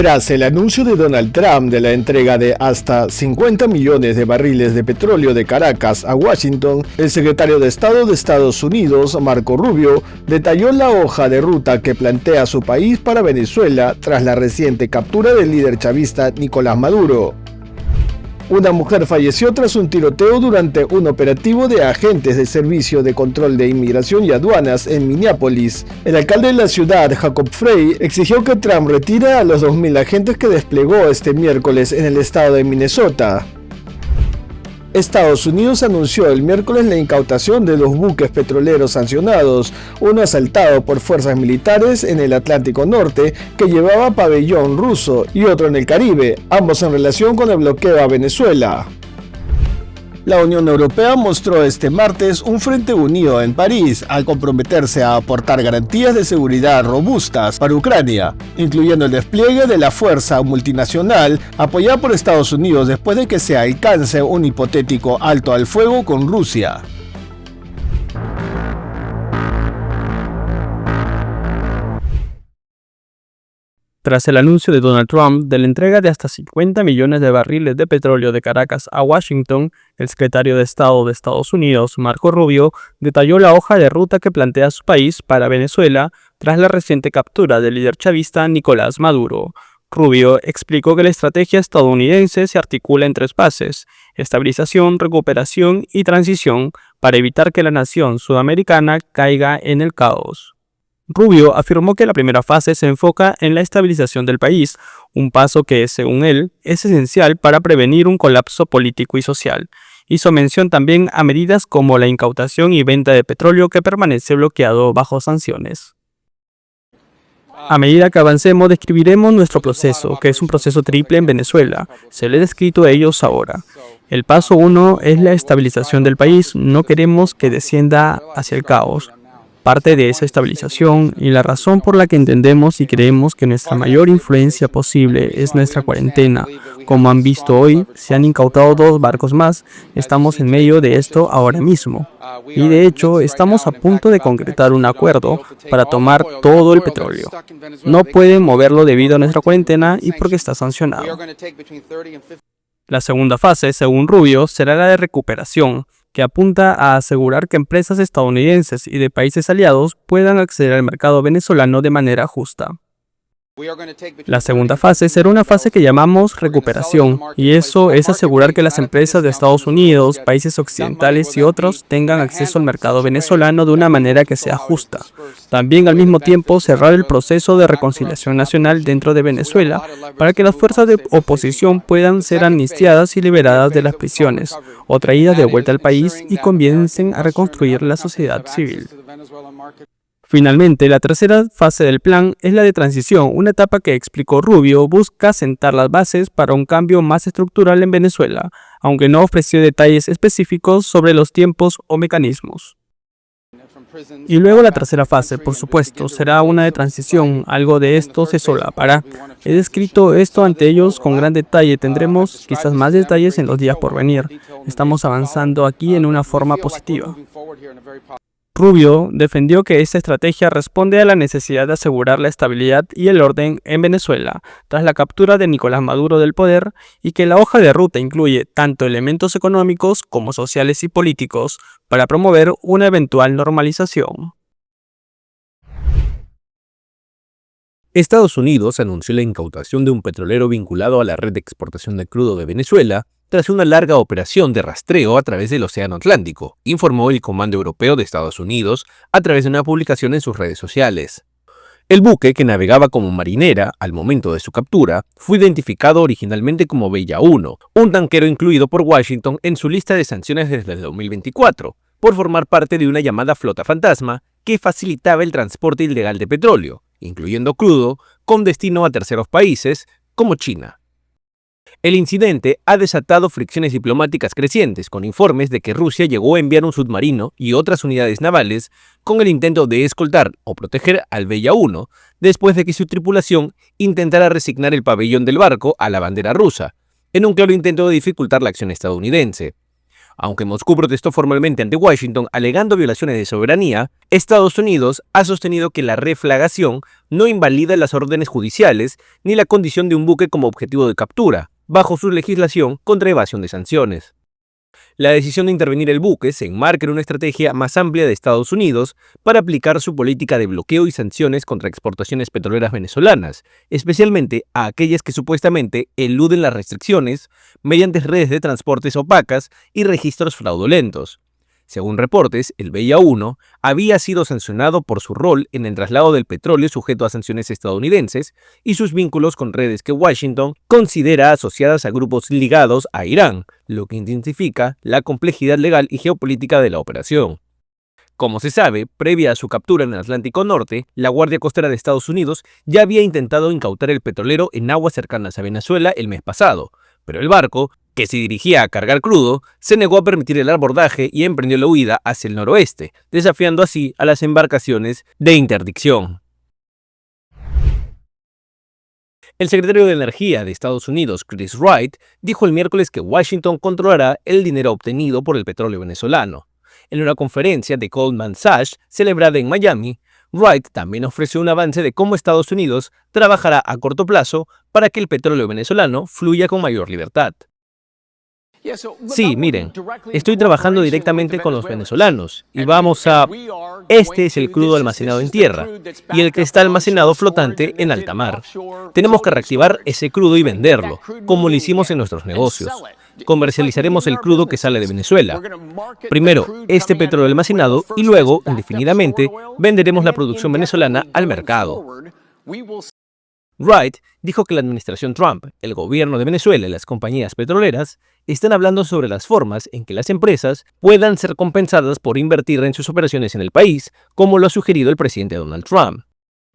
Tras el anuncio de Donald Trump de la entrega de hasta 50 millones de barriles de petróleo de Caracas a Washington, el secretario de Estado de Estados Unidos, Marco Rubio, detalló la hoja de ruta que plantea su país para Venezuela tras la reciente captura del líder chavista Nicolás Maduro. Una mujer falleció tras un tiroteo durante un operativo de agentes del Servicio de Control de Inmigración y Aduanas en Minneapolis. El alcalde de la ciudad, Jacob Frey, exigió que Trump retire a los 2.000 agentes que desplegó este miércoles en el estado de Minnesota. Estados Unidos anunció el miércoles la incautación de 2 buques petroleros sancionados, uno asaltado por fuerzas militares en el Atlántico Norte que llevaba pabellón ruso y otro en el Caribe, ambos en relación con el bloqueo a Venezuela. La Unión Europea mostró este martes un frente unido en París al comprometerse a aportar garantías de seguridad robustas para Ucrania, incluyendo el despliegue de la fuerza multinacional apoyada por Estados Unidos después de que se alcance un hipotético alto al fuego con Rusia. Tras el anuncio de Donald Trump de la entrega de hasta 50 millones de barriles de petróleo de Caracas a Washington, el secretario de Estado de Estados Unidos, Marco Rubio, detalló la hoja de ruta que plantea su país para Venezuela tras la reciente captura del líder chavista Nicolás Maduro. Rubio explicó que la estrategia estadounidense se articula en 3 fases: estabilización, recuperación y transición, para evitar que la nación sudamericana caiga en el caos. Rubio afirmó que la primera fase se enfoca en la estabilización del país, un paso que, según él, es esencial para prevenir un colapso político y social. Hizo mención también a medidas como la incautación y venta de petróleo que permanece bloqueado bajo sanciones. A medida que avancemos, describiremos nuestro proceso, que es un proceso triple en Venezuela. Se le he descrito a ellos ahora. El paso 1 es la estabilización del país. No queremos que descienda hacia el caos. Parte de esa estabilización y la razón por la que entendemos y creemos que nuestra mayor influencia posible es nuestra cuarentena. Como han visto hoy, se han incautado 2 barcos más. Estamos en medio de esto ahora mismo. Y de hecho, estamos a punto de concretar un acuerdo para tomar todo el petróleo. No pueden moverlo debido a nuestra cuarentena y porque está sancionado. La segunda fase, según Rubio, será la de recuperación, que apunta a asegurar que empresas estadounidenses y de países aliados puedan acceder al mercado venezolano de manera justa. La segunda fase será una fase que llamamos recuperación, y eso es asegurar que las empresas de Estados Unidos, países occidentales y otros tengan acceso al mercado venezolano de una manera que sea justa. También al mismo tiempo cerrar el proceso de reconciliación nacional dentro de Venezuela para que las fuerzas de oposición puedan ser amnistiadas y liberadas de las prisiones o traídas de vuelta al país y comiencen a reconstruir la sociedad civil. Finalmente, la tercera fase del plan es la de transición, una etapa que, explicó Rubio, busca sentar las bases para un cambio más estructural en Venezuela, aunque no ofreció detalles específicos sobre los tiempos o mecanismos. Y luego la tercera fase, por supuesto, será una de transición. Algo de esto se solapará. He descrito esto ante ellos con gran detalle. Tendremos quizás más detalles en los días por venir. Estamos avanzando aquí en una forma positiva. Rubio defendió que esta estrategia responde a la necesidad de asegurar la estabilidad y el orden en Venezuela tras la captura de Nicolás Maduro del poder y que la hoja de ruta incluye tanto elementos económicos como sociales y políticos para promover una eventual normalización. Estados Unidos anunció la incautación de un petrolero vinculado a la red de exportación de crudo de Venezuela tras una larga operación de rastreo a través del Océano Atlántico, informó el Comando Europeo de Estados Unidos a través de una publicación en sus redes sociales. El buque, que navegaba como marinera al momento de su captura, fue identificado originalmente como Bella 1, un tanquero incluido por Washington en su lista de sanciones desde el 2024, por formar parte de una llamada flota fantasma que facilitaba el transporte ilegal de petróleo, incluyendo crudo, con destino a terceros países como China. El incidente ha desatado fricciones diplomáticas crecientes, con informes de que Rusia llegó a enviar un submarino y otras unidades navales con el intento de escoltar o proteger al Bella 1 después de que su tripulación intentara resignar el pabellón del barco a la bandera rusa, en un claro intento de dificultar la acción estadounidense. Aunque Moscú protestó formalmente ante Washington alegando violaciones de soberanía, Estados Unidos ha sostenido que la reflagación no invalida las órdenes judiciales ni la condición de un buque como objetivo de captura, bajo su legislación contra evasión de sanciones. La decisión de intervenir el buque se enmarca en una estrategia más amplia de Estados Unidos para aplicar su política de bloqueo y sanciones contra exportaciones petroleras venezolanas, especialmente a aquellas que supuestamente eluden las restricciones mediante redes de transportes opacas y registros fraudulentos. Según reportes, el BIA-1 había sido sancionado por su rol en el traslado del petróleo sujeto a sanciones estadounidenses y sus vínculos con redes que Washington considera asociadas a grupos ligados a Irán, lo que intensifica la complejidad legal y geopolítica de la operación. Como se sabe, previa a su captura en el Atlántico Norte, la Guardia Costera de Estados Unidos ya había intentado incautar el petrolero en aguas cercanas a Venezuela el mes pasado, pero el barco, que se dirigía a cargar crudo, se negó a permitir el abordaje y emprendió la huida hacia el noroeste, desafiando así a las embarcaciones de interdicción. El secretario de Energía de Estados Unidos, Chris Wright, dijo el miércoles que Washington controlará el dinero obtenido por el petróleo venezolano. En una conferencia de Goldman Sachs celebrada en Miami, Wright también ofreció un avance de cómo Estados Unidos trabajará a corto plazo para que el petróleo venezolano fluya con mayor libertad. Sí, miren, estoy trabajando directamente con los venezolanos y Este es el crudo almacenado en tierra y el que está almacenado flotante en alta mar. Tenemos que reactivar ese crudo y venderlo, como lo hicimos en nuestros negocios. Comercializaremos el crudo que sale de Venezuela. Primero, este petróleo almacenado y luego, indefinidamente, venderemos la producción venezolana al mercado. Wright dijo que la administración Trump, el gobierno de Venezuela y las compañías petroleras están hablando sobre las formas en que las empresas puedan ser compensadas por invertir en sus operaciones en el país, como lo ha sugerido el presidente Donald Trump.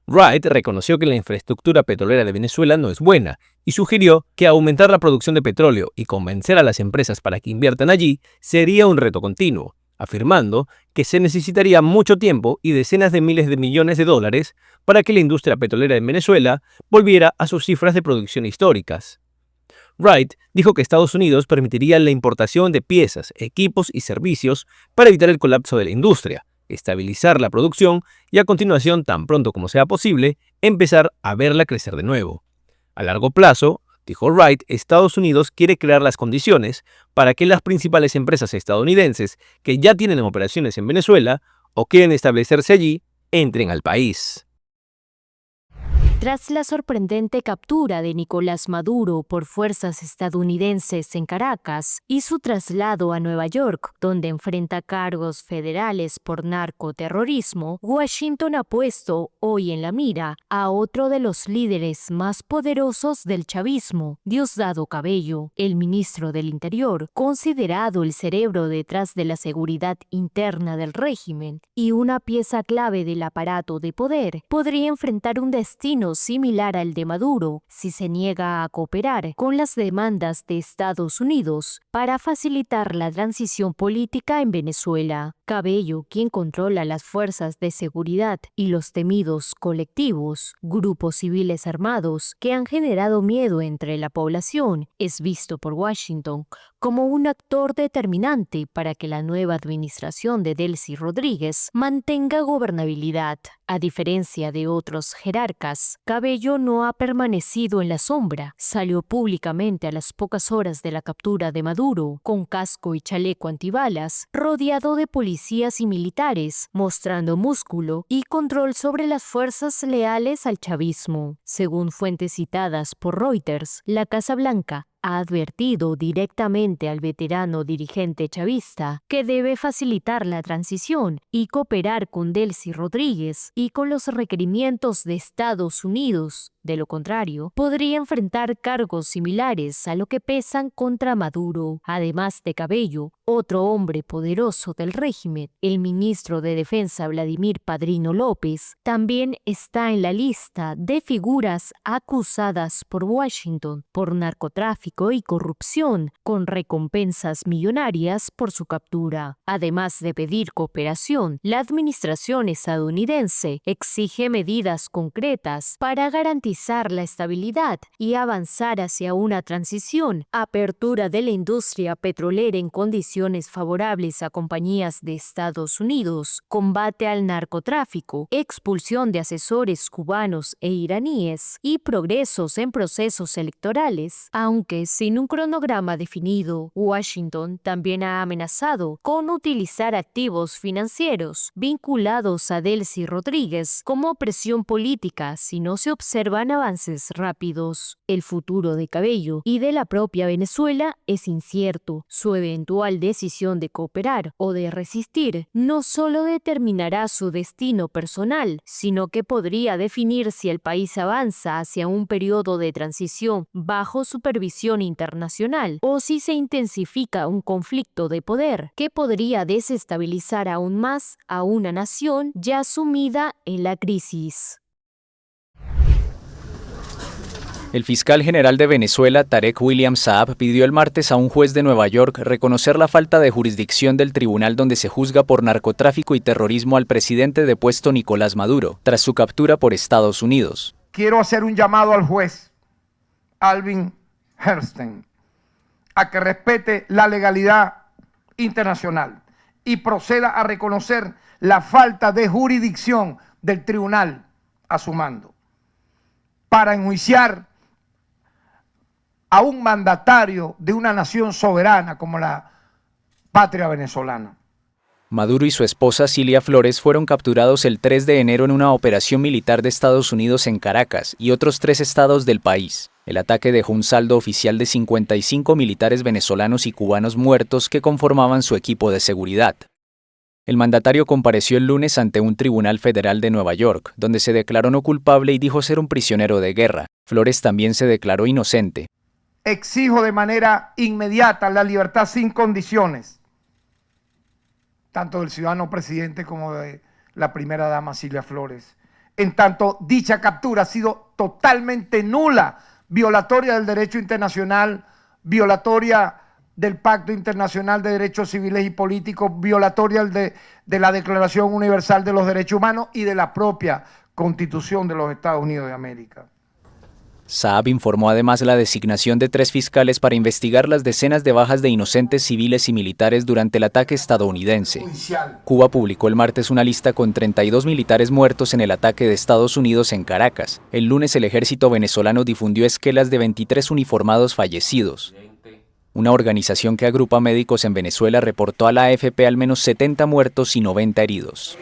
Wright reconoció que la infraestructura petrolera de Venezuela no es buena y sugirió que aumentar la producción de petróleo y convencer a las empresas para que inviertan allí sería un reto continuo, afirmando que se necesitaría mucho tiempo y decenas de miles de millones de dólares para que la industria petrolera en Venezuela volviera a sus cifras de producción históricas. Wright dijo que Estados Unidos permitiría la importación de piezas, equipos y servicios para evitar el colapso de la industria, estabilizar la producción y a continuación, tan pronto como sea posible, empezar a verla crecer de nuevo. A largo plazo, dijo Wright, Estados Unidos quiere crear las condiciones para que las principales empresas estadounidenses que ya tienen operaciones en Venezuela o quieren establecerse allí, entren al país. Tras la sorprendente captura de Nicolás Maduro por fuerzas estadounidenses en Caracas y su traslado a Nueva York, donde enfrenta cargos federales por narcoterrorismo, Washington ha puesto hoy en la mira a otro de los líderes más poderosos del chavismo, Diosdado Cabello, el ministro del Interior, considerado el cerebro detrás de la seguridad interna del régimen y una pieza clave del aparato de poder, podría enfrentar un destino similar al de Maduro si se niega a cooperar con las demandas de Estados Unidos para facilitar la transición política en Venezuela. Cabello, quien controla las fuerzas de seguridad y los temidos colectivos, grupos civiles armados que han generado miedo entre la población, es visto por Washington como un actor determinante para que la nueva administración de Delcy Rodríguez mantenga gobernabilidad. A diferencia de otros jerarcas, Cabello no ha permanecido en la sombra. Salió públicamente a las pocas horas de la captura de Maduro, con casco y chaleco antibalas, rodeado de policías y militares, mostrando músculo y control sobre las fuerzas leales al chavismo. Según fuentes citadas por Reuters, la Casa Blanca ha advertido directamente al veterano dirigente chavista que debe facilitar la transición y cooperar con Delcy Rodríguez y con los requerimientos de Estados Unidos. De lo contrario, podría enfrentar cargos similares a lo que pesan contra Maduro. Además de Cabello, otro hombre poderoso del régimen, el ministro de Defensa Vladimir Padrino López, también está en la lista de figuras acusadas por Washington por narcotráfico y corrupción, con recompensas millonarias por su captura. Además de pedir cooperación, la administración estadounidense exige medidas concretas para garantizar garantizar la estabilidad y avanzar hacia una transición, apertura de la industria petrolera en condiciones favorables a compañías de Estados Unidos, combate al narcotráfico, expulsión de asesores cubanos e iraníes y progresos en procesos electorales. Aunque sin un cronograma definido, Washington también ha amenazado con utilizar activos financieros vinculados a Delcy Rodríguez como presión política si no se observan avances rápidos. El futuro de Cabello y de la propia Venezuela es incierto. Su eventual decisión de cooperar o de resistir no solo determinará su destino personal, sino que podría definir si el país avanza hacia un periodo de transición bajo supervisión internacional o si se intensifica un conflicto de poder que podría desestabilizar aún más a una nación ya sumida en la crisis. El fiscal general de Venezuela, Tarek William Saab, pidió el martes a un juez de Nueva York reconocer la falta de jurisdicción del tribunal donde se juzga por narcotráfico y terrorismo al presidente depuesto Nicolás Maduro, tras su captura por Estados Unidos. Quiero hacer un llamado al juez Alvin Herstein a que respete la legalidad internacional y proceda a reconocer la falta de jurisdicción del tribunal a su mando para enjuiciar a un mandatario de una nación soberana como la patria venezolana. Maduro y su esposa Cilia Flores fueron capturados el 3 de enero en una operación militar de Estados Unidos en Caracas y otros 3 estados del país. El ataque dejó un saldo oficial de 55 militares venezolanos y cubanos muertos que conformaban su equipo de seguridad. El mandatario compareció el lunes ante un tribunal federal de Nueva York, donde se declaró no culpable y dijo ser un prisionero de guerra. Flores también se declaró inocente. Exijo de manera inmediata la libertad sin condiciones, tanto del ciudadano presidente como de la primera dama Cilia Flores, en tanto dicha captura ha sido totalmente nula, violatoria del derecho internacional, violatoria del Pacto Internacional de Derechos Civiles y Políticos, violatoria de la Declaración Universal de los Derechos Humanos y de la propia Constitución de los Estados Unidos de América. Saab informó además la designación de 3 fiscales para investigar las decenas de bajas de inocentes civiles y militares durante el ataque estadounidense. Cuba publicó el martes una lista con 32 militares muertos en el ataque de Estados Unidos en Caracas. El lunes el ejército venezolano difundió esquelas de 23 uniformados fallecidos. Una organización que agrupa médicos en Venezuela reportó a la AFP al menos 70 muertos y 90 heridos.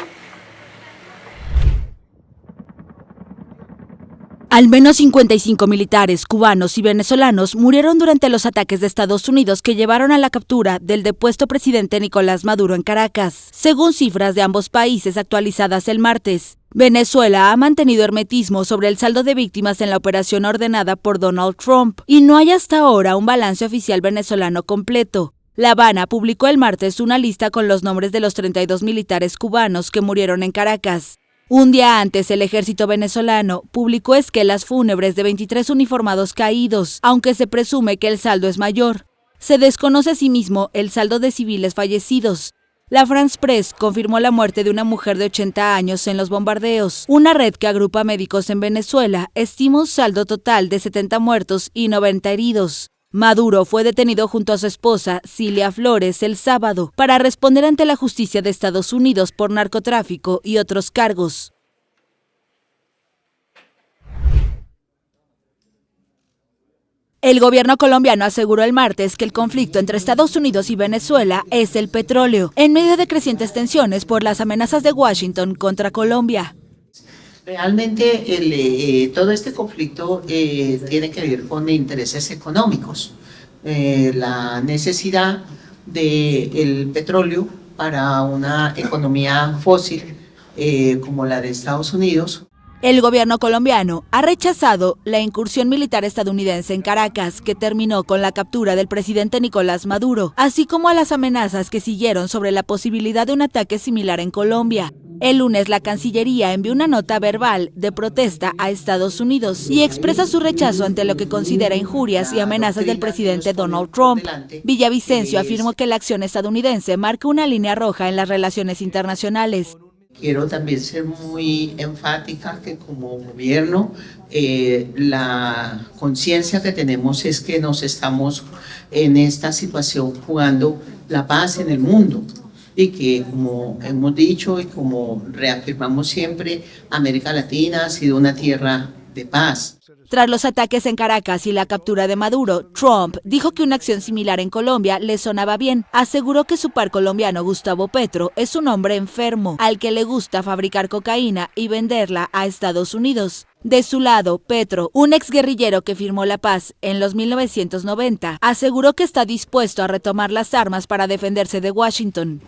Al menos 55 militares cubanos y venezolanos murieron durante los ataques de Estados Unidos que llevaron a la captura del depuesto presidente Nicolás Maduro en Caracas, según cifras de ambos países actualizadas el martes. Venezuela ha mantenido hermetismo sobre el saldo de víctimas en la operación ordenada por Donald Trump y no hay hasta ahora un balance oficial venezolano completo. La Habana publicó el martes una lista con los nombres de los 32 militares cubanos que murieron en Caracas. Un día antes, el ejército venezolano publicó esquelas fúnebres de 23 uniformados caídos, aunque se presume que el saldo es mayor. Se desconoce asimismo el saldo de civiles fallecidos. La France Press confirmó la muerte de una mujer de 80 años en los bombardeos. Una red que agrupa médicos en Venezuela estima un saldo total de 70 muertos y 90 heridos. Maduro fue detenido junto a su esposa, Cilia Flores, el sábado, para responder ante la justicia de Estados Unidos por narcotráfico y otros cargos. El gobierno colombiano aseguró el martes que el conflicto entre Estados Unidos y Venezuela es el petróleo, en medio de crecientes tensiones por las amenazas de Washington contra Colombia. Realmente todo este conflicto tiene que ver con intereses económicos, la necesidad del petróleo para una economía fósil como la de Estados Unidos. El gobierno colombiano ha rechazado la incursión militar estadounidense en Caracas, que terminó con la captura del presidente Nicolás Maduro, así como a las amenazas que siguieron sobre la posibilidad de un ataque similar en Colombia. El lunes, la Cancillería envió una nota verbal de protesta a Estados Unidos y expresa su rechazo ante lo que considera injurias y amenazas del presidente Donald Trump. Villavicencio afirmó que la acción estadounidense marca una línea roja en las relaciones internacionales. Quiero también ser muy enfática que como gobierno la conciencia que tenemos es que nos estamos en esta situación jugando la paz en el mundo y que, como hemos dicho y como reafirmamos siempre, América Latina ha sido una tierra de paz. Tras los ataques en Caracas y la captura de Maduro, Trump dijo que una acción similar en Colombia le sonaba bien. Aseguró que su par colombiano Gustavo Petro es un hombre enfermo, al que le gusta fabricar cocaína y venderla a Estados Unidos. De su lado, Petro, un exguerrillero que firmó la paz en los 1990, aseguró que está dispuesto a retomar las armas para defenderse de Washington.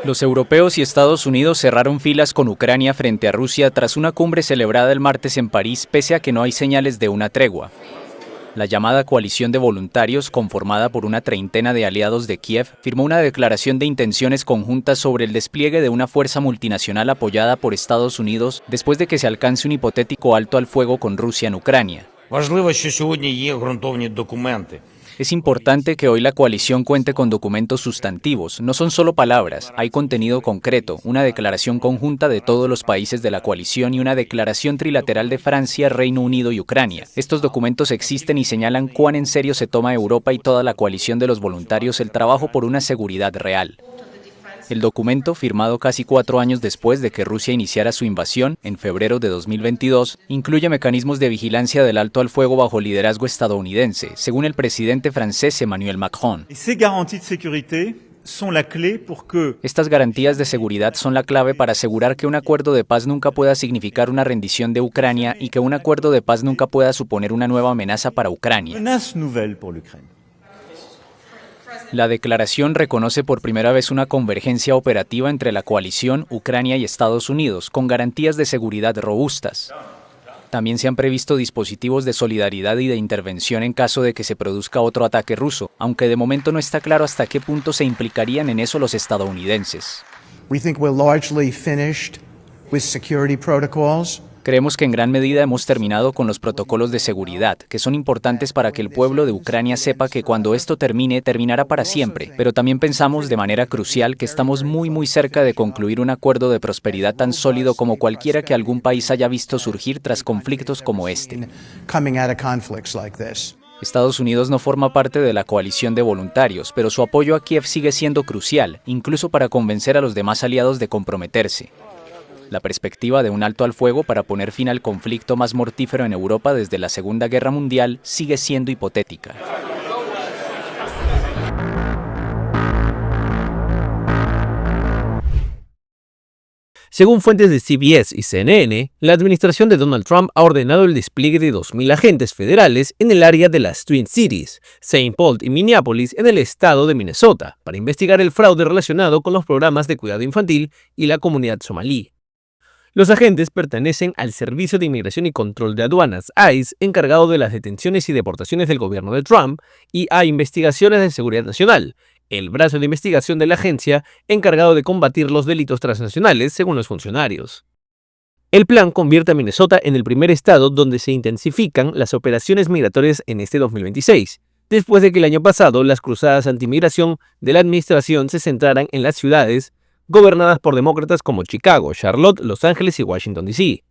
Los europeos y Estados Unidos cerraron filas con Ucrania frente a Rusia tras una cumbre celebrada el martes en París, pese a que no hay señales de una tregua. La llamada coalición de voluntarios, conformada por una treintena de aliados de Kiev, firmó una declaración de intenciones conjuntas sobre el despliegue de una fuerza multinacional apoyada por Estados Unidos después de que se alcance un hipotético alto al fuego con Rusia en Ucrania. Es importante que hoy la coalición cuente con documentos sustantivos, no son solo palabras, hay contenido concreto, una declaración conjunta de todos los países de la coalición y una declaración trilateral de Francia, Reino Unido y Ucrania. Estos documentos existen y señalan cuán en serio se toma Europa y toda la coalición de los voluntarios el trabajo por una seguridad real. El documento, firmado casi 4 años después de que Rusia iniciara su invasión, en febrero de 2022, incluye mecanismos de vigilancia del alto al fuego bajo liderazgo estadounidense, según el presidente francés Emmanuel Macron. Estas garantías de seguridad son la clave para asegurar que un acuerdo de paz nunca pueda significar una rendición de Ucrania y que un acuerdo de paz nunca pueda suponer una nueva amenaza para Ucrania. La declaración reconoce por primera vez una convergencia operativa entre la coalición, Ucrania y Estados Unidos, con garantías de seguridad robustas. También se han previsto dispositivos de solidaridad y de intervención en caso de que se produzca otro ataque ruso, aunque de momento no está claro hasta qué punto se implicarían en eso los estadounidenses. Creemos que en gran medida hemos terminado con los protocolos de seguridad, que son importantes para que el pueblo de Ucrania sepa que cuando esto termine, terminará para siempre. Pero también pensamos de manera crucial que estamos muy cerca de concluir un acuerdo de prosperidad tan sólido como cualquiera que algún país haya visto surgir tras conflictos como este. Estados Unidos no forma parte de la coalición de voluntarios, pero su apoyo a Kiev sigue siendo crucial, incluso para convencer a los demás aliados de comprometerse. La perspectiva de un alto al fuego para poner fin al conflicto más mortífero en Europa desde la Segunda Guerra Mundial sigue siendo hipotética. Según fuentes de CBS y CNN, la administración de Donald Trump ha ordenado el despliegue de 2.000 agentes federales en el área de las Twin Cities, St. Paul y Minneapolis, en el estado de Minnesota, para investigar el fraude relacionado con los programas de cuidado infantil y la comunidad somalí. Los agentes pertenecen al Servicio de Inmigración y Control de Aduanas, ICE, encargado de las detenciones y deportaciones del gobierno de Trump, y a Investigaciones de Seguridad Nacional, el brazo de investigación de la agencia encargado de combatir los delitos transnacionales, según los funcionarios. El plan convierte a Minnesota en el primer estado donde se intensifican las operaciones migratorias en este 2026, después de que el año pasado las cruzadas antimigración de la administración se centraran en las ciudades gobernadas por demócratas como Chicago, Charlotte, Los Ángeles y Washington, D.C.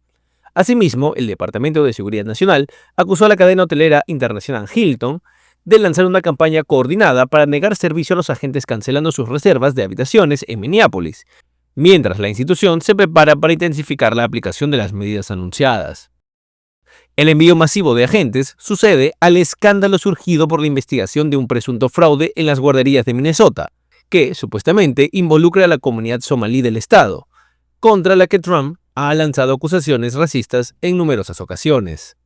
Asimismo, el Departamento de Seguridad Nacional acusó a la cadena hotelera internacional Hilton de lanzar una campaña coordinada para negar servicio a los agentes cancelando sus reservas de habitaciones en Minneapolis, mientras la institución se prepara para intensificar la aplicación de las medidas anunciadas. El envío masivo de agentes sucede al escándalo surgido por la investigación de un presunto fraude en las guarderías de Minnesota, que, supuestamente, involucra a la comunidad somalí del estado, contra la que Trump ha lanzado acusaciones racistas en numerosas ocasiones.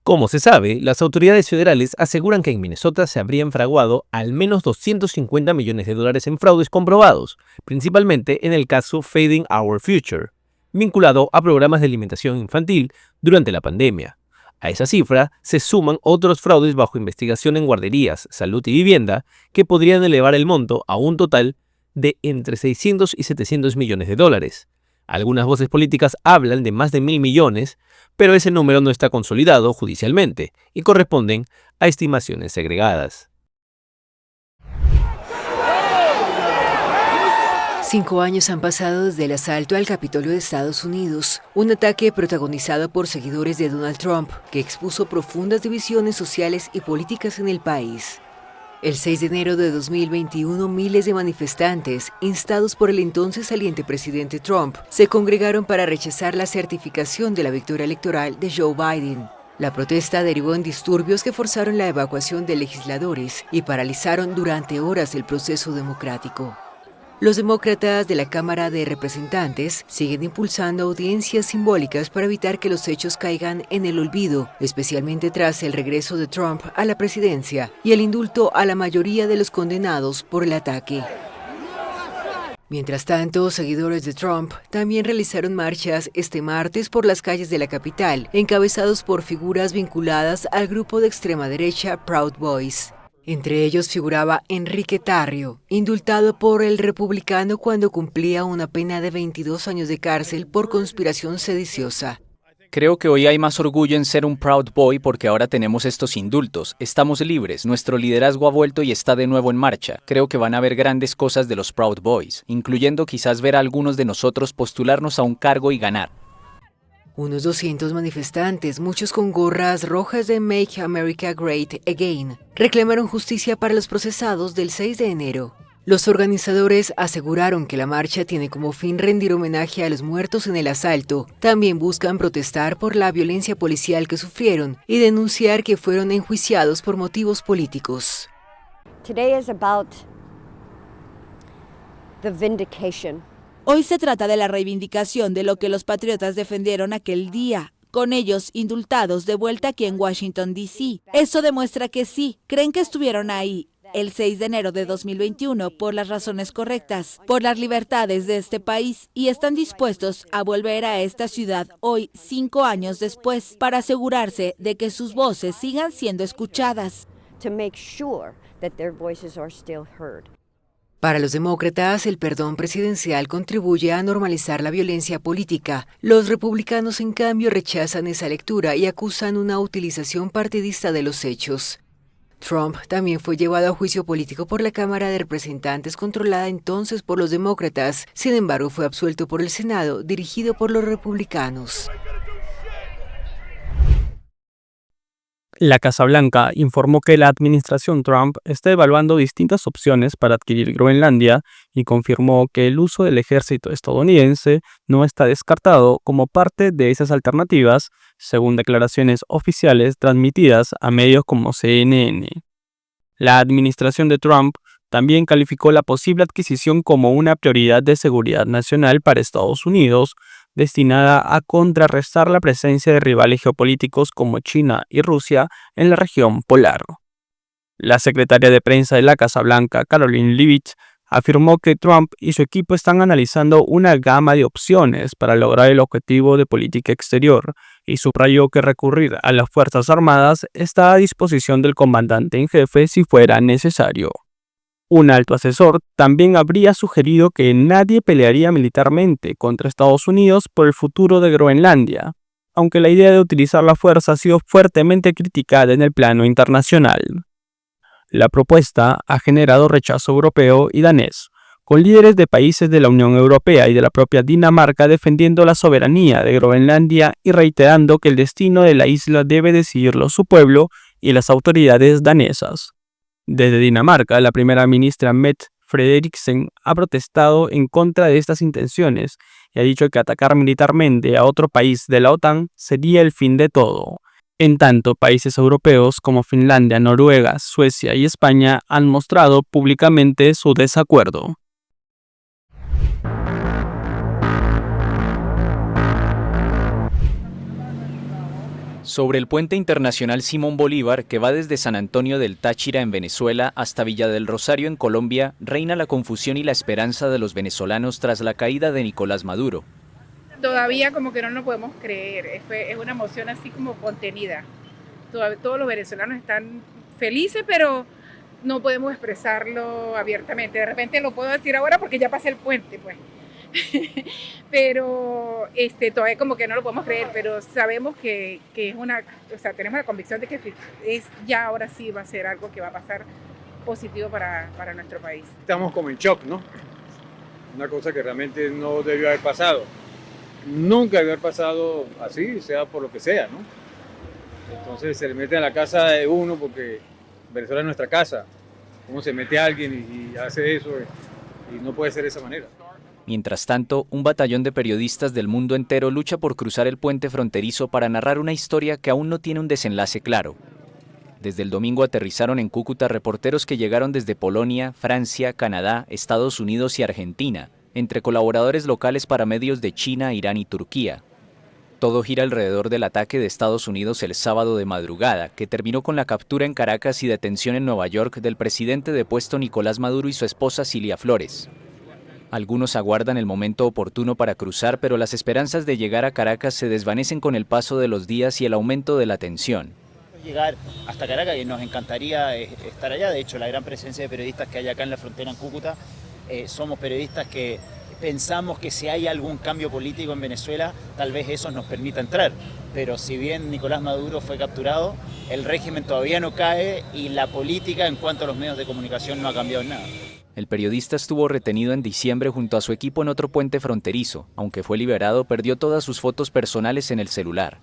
Como se sabe, las autoridades federales aseguran que en Minnesota se habrían fraguado al menos $250 millones en fraudes comprobados, principalmente en el caso Feeding Our Future, vinculado a programas de alimentación infantil durante la pandemia. A esa cifra se suman otros fraudes bajo investigación en guarderías, salud y vivienda, que podrían elevar el monto a un total de entre 600 y 700 millones de dólares. Algunas voces políticas hablan de más de 1.000 millones, pero ese número no está consolidado judicialmente y corresponden a estimaciones segregadas. 5 años han pasado desde el asalto al Capitolio de Estados Unidos, un ataque protagonizado por seguidores de Donald Trump, que expuso profundas divisiones sociales y políticas en el país. El 6 de enero de 2021, miles de manifestantes, instados por el entonces saliente presidente Trump, se congregaron para rechazar la certificación de la victoria electoral de Joe Biden. La protesta derivó en disturbios que forzaron la evacuación de legisladores y paralizaron durante horas el proceso democrático. Los demócratas de la Cámara de Representantes siguen impulsando audiencias simbólicas para evitar que los hechos caigan en el olvido, especialmente tras el regreso de Trump a la presidencia y el indulto a la mayoría de los condenados por el ataque. Mientras tanto, seguidores de Trump también realizaron marchas este martes por las calles de la capital, encabezados por figuras vinculadas al grupo de extrema derecha Proud Boys. Entre ellos figuraba Enrique Tarrio, indultado por el republicano cuando cumplía una pena de 22 años de cárcel por conspiración sediciosa. Creo que hoy hay más orgullo en ser un Proud Boy porque ahora tenemos estos indultos. Estamos libres, nuestro liderazgo ha vuelto y está de nuevo en marcha. Creo que van a haber grandes cosas de los Proud Boys, incluyendo quizás ver a algunos de nosotros postularnos a un cargo y ganar. Unos 200 manifestantes, muchos con gorras rojas de Make America Great Again, reclamaron justicia para los procesados del 6 de enero. Los organizadores aseguraron que la marcha tiene como fin rendir homenaje a los muertos en el asalto. También buscan protestar por la violencia policial que sufrieron y denunciar que fueron enjuiciados por motivos políticos. Today is about the vindication. Hoy se trata de la reivindicación de lo que los patriotas defendieron aquel día, con ellos indultados de vuelta aquí en Washington, D.C. Eso demuestra que sí, creen que estuvieron ahí el 6 de enero de 2021 por las razones correctas, por las libertades de este país y están dispuestos a volver a esta ciudad hoy, 5 años después, para asegurarse de que sus voces sigan siendo escuchadas. To make sure that their voices are still heard. Para los demócratas, el perdón presidencial contribuye a normalizar la violencia política. Los republicanos, en cambio, rechazan esa lectura y acusan una utilización partidista de los hechos. Trump también fue llevado a juicio político por la Cámara de Representantes, controlada entonces por los demócratas. Sin embargo, fue absuelto por el Senado, dirigido por los republicanos. La Casa Blanca informó que la administración Trump está evaluando distintas opciones para adquirir Groenlandia y confirmó que el uso del ejército estadounidense no está descartado como parte de esas alternativas, según declaraciones oficiales transmitidas a medios como CNN. La administración de Trump también calificó la posible adquisición como una prioridad de seguridad nacional para Estados Unidos, destinada a contrarrestar la presencia de rivales geopolíticos como China y Rusia en la región polar. La secretaria de prensa de la Casa Blanca, Karoline Leavitt, afirmó que Trump y su equipo están analizando una gama de opciones para lograr el objetivo de política exterior y subrayó que recurrir a las Fuerzas Armadas está a disposición del comandante en jefe si fuera necesario. Un alto asesor también habría sugerido que nadie pelearía militarmente contra Estados Unidos por el futuro de Groenlandia, aunque la idea de utilizar la fuerza ha sido fuertemente criticada en el plano internacional. La propuesta ha generado rechazo europeo y danés, con líderes de países de la Unión Europea y de la propia Dinamarca defendiendo la soberanía de Groenlandia y reiterando que el destino de la isla debe decidirlo su pueblo y las autoridades danesas. Desde Dinamarca, la primera ministra Mette Frederiksen ha protestado en contra de estas intenciones y ha dicho que atacar militarmente a otro país de la OTAN sería el fin de todo. En tanto, países europeos como Finlandia, Noruega, Suecia y España han mostrado públicamente su desacuerdo. Sobre el puente internacional Simón Bolívar, que va desde San Antonio del Táchira en Venezuela hasta Villa del Rosario en Colombia, reina la confusión y la esperanza de los venezolanos tras la caída de Nicolás Maduro. Todavía como que no lo podemos creer, es una emoción así como contenida. Todos los venezolanos están felices, pero no podemos expresarlo abiertamente. De repente lo puedo decir ahora porque ya pasé el puente, pues. Pero todavía como que no lo podemos creer, pero sabemos que es tenemos la convicción de que ya ahora sí va a ser algo que va a pasar positivo para nuestro país. Estamos como en shock, ¿no? una cosa que realmente no debió haber pasado. Nunca debió haber pasado así, sea por lo que sea, ¿no? Entonces se le mete a la casa de uno porque Venezuela es nuestra casa. ¿Cómo se mete a alguien y hace eso? Y no puede ser de esa manera. Mientras tanto, un batallón de periodistas del mundo entero lucha por cruzar el puente fronterizo para narrar una historia que aún no tiene un desenlace claro. Desde el domingo aterrizaron en Cúcuta reporteros que llegaron desde Polonia, Francia, Canadá, Estados Unidos y Argentina, entre colaboradores locales para medios de China, Irán y Turquía. Todo gira alrededor del ataque de Estados Unidos el sábado de madrugada, que terminó con la captura en Caracas y detención en Nueva York del presidente depuesto Nicolás Maduro y su esposa Cilia Flores. Algunos aguardan el momento oportuno para cruzar, pero las esperanzas de llegar a Caracas se desvanecen con el paso de los días y el aumento de la tensión. Llegar hasta Caracas, y nos encantaría estar allá. De hecho, la gran presencia de periodistas que hay acá en la frontera en Cúcuta, somos periodistas que pensamos que si hay algún cambio político en Venezuela, tal vez eso nos permita entrar. Pero si bien Nicolás Maduro fue capturado, el régimen todavía no cae y la política en cuanto a los medios de comunicación no ha cambiado en nada. El periodista estuvo retenido en diciembre junto a su equipo en otro puente fronterizo. Aunque fue liberado, perdió todas sus fotos personales en el celular.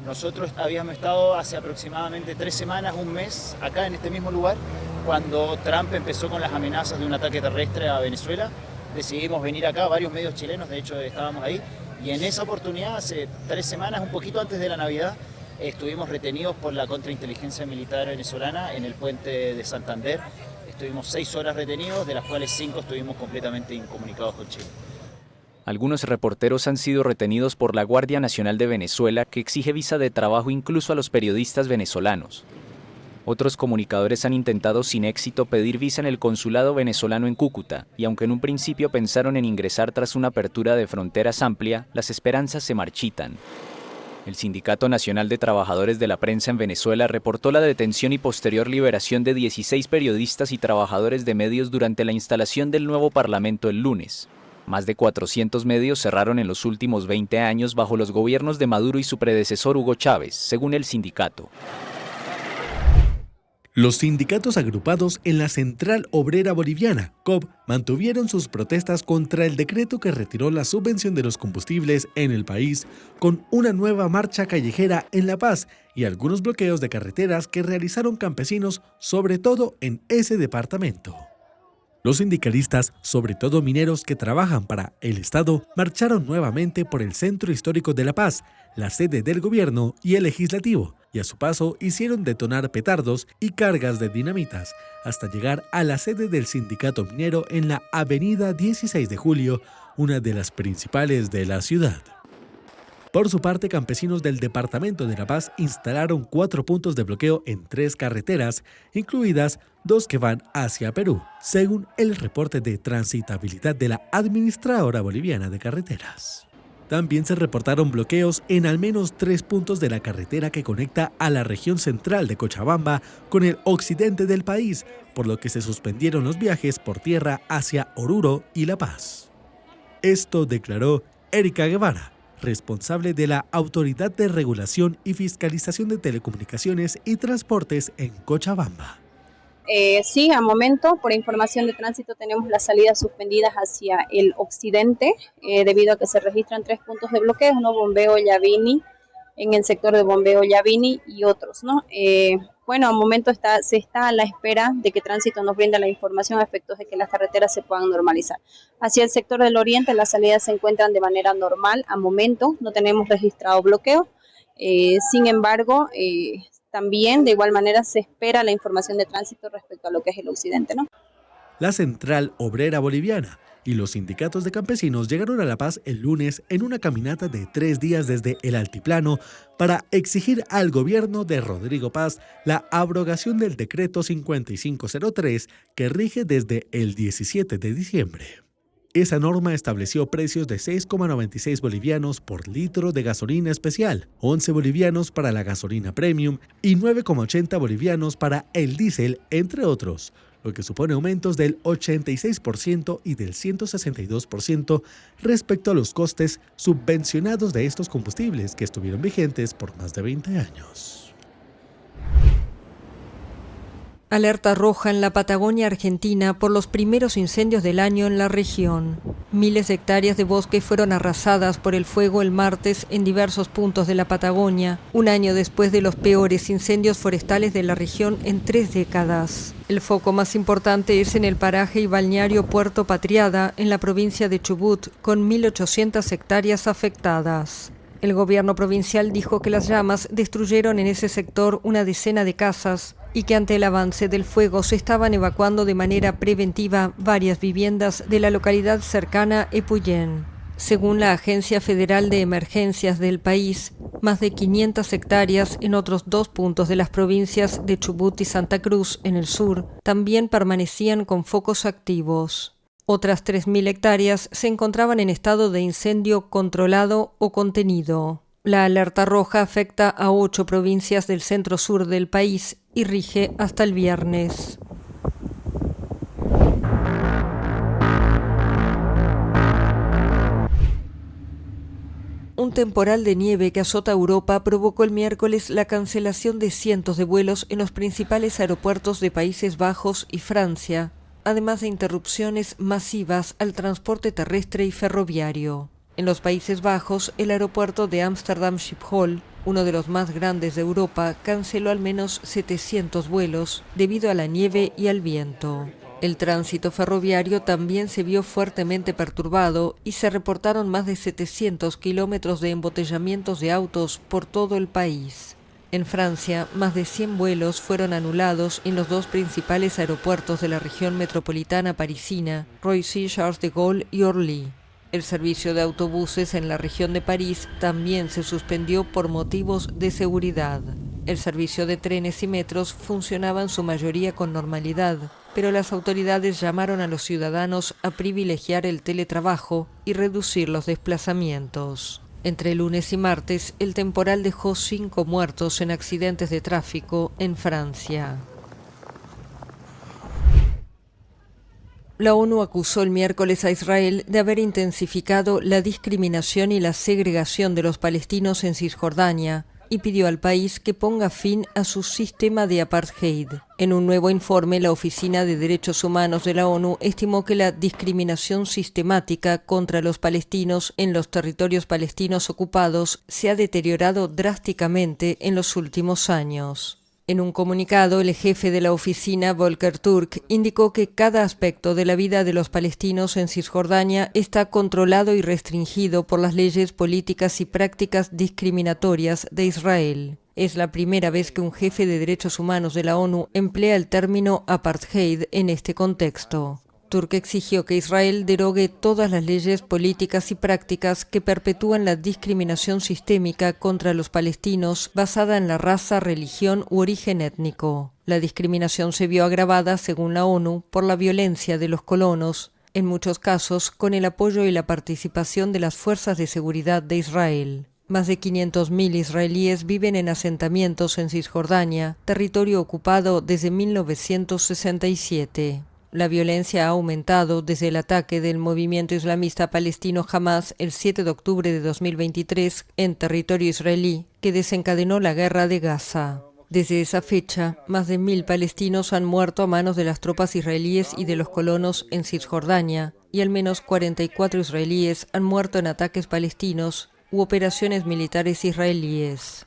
Nosotros habíamos estado hace aproximadamente 3 semanas, un mes, acá en este mismo lugar, cuando Trump empezó con las amenazas de un ataque terrestre a Venezuela. Decidimos venir acá, varios medios chilenos, de hecho estábamos ahí, y en esa oportunidad, hace 3 semanas, un poquito antes de la Navidad, estuvimos retenidos por la contrainteligencia militar venezolana en el puente de Santander. Estuvimos 6 horas retenidos, de las cuales 5 estuvimos completamente incomunicados con Chile. Algunos reporteros han sido retenidos por la Guardia Nacional de Venezuela, que exige visa de trabajo incluso a los periodistas venezolanos. Otros comunicadores han intentado sin éxito pedir visa en el consulado venezolano en Cúcuta, y aunque en un principio pensaron en ingresar tras una apertura de fronteras amplia, las esperanzas se marchitan. El Sindicato Nacional de Trabajadores de la Prensa en Venezuela reportó la detención y posterior liberación de 16 periodistas y trabajadores de medios durante la instalación del nuevo Parlamento el lunes. Más de 400 medios cerraron en los últimos 20 años bajo los gobiernos de Maduro y su predecesor Hugo Chávez, según el sindicato. Los sindicatos agrupados en la Central Obrera Boliviana, COB, mantuvieron sus protestas contra el decreto que retiró la subvención de los combustibles en el país, con una nueva marcha callejera en La Paz y algunos bloqueos de carreteras que realizaron campesinos, sobre todo en ese departamento. Los sindicalistas, sobre todo mineros que trabajan para el Estado, marcharon nuevamente por el centro histórico de La Paz, la sede del gobierno y el legislativo, y a su paso hicieron detonar petardos y cargas de dinamitas, hasta llegar a la sede del sindicato minero en la avenida 16 de Julio, una de las principales de la ciudad. Por su parte, campesinos del departamento de La Paz instalaron 4 puntos de bloqueo en 3 carreteras, incluidas 2 que van hacia Perú, según el reporte de transitabilidad de la Administradora Boliviana de Carreteras. También se reportaron bloqueos en al menos 3 puntos de la carretera que conecta a la región central de Cochabamba con el occidente del país, por lo que se suspendieron los viajes por tierra hacia Oruro y La Paz. Esto declaró Erika Guevara, responsable de la Autoridad de Regulación y Fiscalización de Telecomunicaciones y Transportes en Cochabamba. Sí, a momento, por información de tránsito, tenemos las salidas suspendidas hacia el occidente, debido a que se registran 3 puntos de bloqueo, ¿no? Bombeo Yavini, en el sector de Bombeo Yavini y otros, ¿no? Bueno, a momento se está a la espera de que tránsito nos brinde la información a efectos de que las carreteras se puedan normalizar. Hacia el sector del oriente, las salidas se encuentran de manera normal, a momento, no tenemos registrado bloqueo, sin embargo, también, de igual manera, se espera la información de tránsito respecto a lo que es el occidente, ¿no? La Central Obrera Boliviana y los sindicatos de campesinos llegaron a La Paz el lunes en una caminata de 3 días desde el altiplano para exigir al gobierno de Rodrigo Paz la abrogación del decreto 5503 que rige desde el 17 de diciembre. Esa norma estableció precios de 6,96 bolivianos por litro de gasolina especial, 11 bolivianos para la gasolina premium y 9,80 bolivianos para el diésel, entre otros, lo que supone aumentos del 86% y del 162% respecto a los costes subvencionados de estos combustibles que estuvieron vigentes por más de 20 años. Alerta roja en la Patagonia Argentina por los primeros incendios del año en la región. Miles de hectáreas de bosque fueron arrasadas por el fuego el martes en diversos puntos de la Patagonia, un año después de los peores incendios forestales de la región en 3 décadas. El foco más importante es en el paraje y balneario Puerto Patriada, en la provincia de Chubut, con 1.800 hectáreas afectadas. El gobierno provincial dijo que las llamas destruyeron en ese sector una decena de casas y que ante el avance del fuego se estaban evacuando de manera preventiva varias viviendas de la localidad cercana Epuyén. Según la Agencia Federal de Emergencias del país, más de 500 hectáreas en otros 2 puntos de las provincias de Chubut y Santa Cruz, en el sur, también permanecían con focos activos. Otras 3.000 hectáreas se encontraban en estado de incendio controlado o contenido. La alerta roja afecta a 8 provincias del centro-sur del país y rige hasta el viernes. Un temporal de nieve que azota Europa provocó el miércoles la cancelación de cientos de vuelos en los principales aeropuertos de Países Bajos y Francia, además de interrupciones masivas al transporte terrestre y ferroviario. En los Países Bajos, el aeropuerto de Amsterdam Schiphol, uno de los más grandes de Europa, canceló al menos 700 vuelos debido a la nieve y al viento. El tránsito ferroviario también se vio fuertemente perturbado y se reportaron más de 700 kilómetros de embotellamientos de autos por todo el país. En Francia, más de 100 vuelos fueron anulados en los 2 principales aeropuertos de la región metropolitana parisina, Roissy-Charles de Gaulle y Orly. El servicio de autobuses en la región de París también se suspendió por motivos de seguridad. El servicio de trenes y metros funcionaba en su mayoría con normalidad, pero las autoridades llamaron a los ciudadanos a privilegiar el teletrabajo y reducir los desplazamientos. Entre lunes y martes, el temporal dejó 5 muertos en accidentes de tráfico en Francia. La ONU acusó el miércoles a Israel de haber intensificado la discriminación y la segregación de los palestinos en Cisjordania y pidió al país que ponga fin a su sistema de apartheid. En un nuevo informe, la Oficina de Derechos Humanos de la ONU estimó que la discriminación sistemática contra los palestinos en los territorios palestinos ocupados se ha deteriorado drásticamente en los últimos años. En un comunicado, el jefe de la oficina, Volker Turk, indicó que cada aspecto de la vida de los palestinos en Cisjordania está controlado y restringido por las leyes políticas y prácticas discriminatorias de Israel. Es la primera vez que un jefe de derechos humanos de la ONU emplea el término apartheid en este contexto. Turk exigió que Israel derogue todas las leyes políticas y prácticas que perpetúan la discriminación sistémica contra los palestinos basada en la raza, religión u origen étnico. La discriminación se vio agravada, según la ONU, por la violencia de los colonos, en muchos casos con el apoyo y la participación de las fuerzas de seguridad de Israel. Más de 500.000 israelíes viven en asentamientos en Cisjordania, territorio ocupado desde 1967. La violencia ha aumentado desde el ataque del movimiento islamista palestino Hamas el 7 de octubre de 2023 en territorio israelí, que desencadenó la guerra de Gaza. Desde esa fecha, más de 1.000 palestinos han muerto a manos de las tropas israelíes y de los colonos en Cisjordania, y al menos 44 israelíes han muerto en ataques palestinos u operaciones militares israelíes.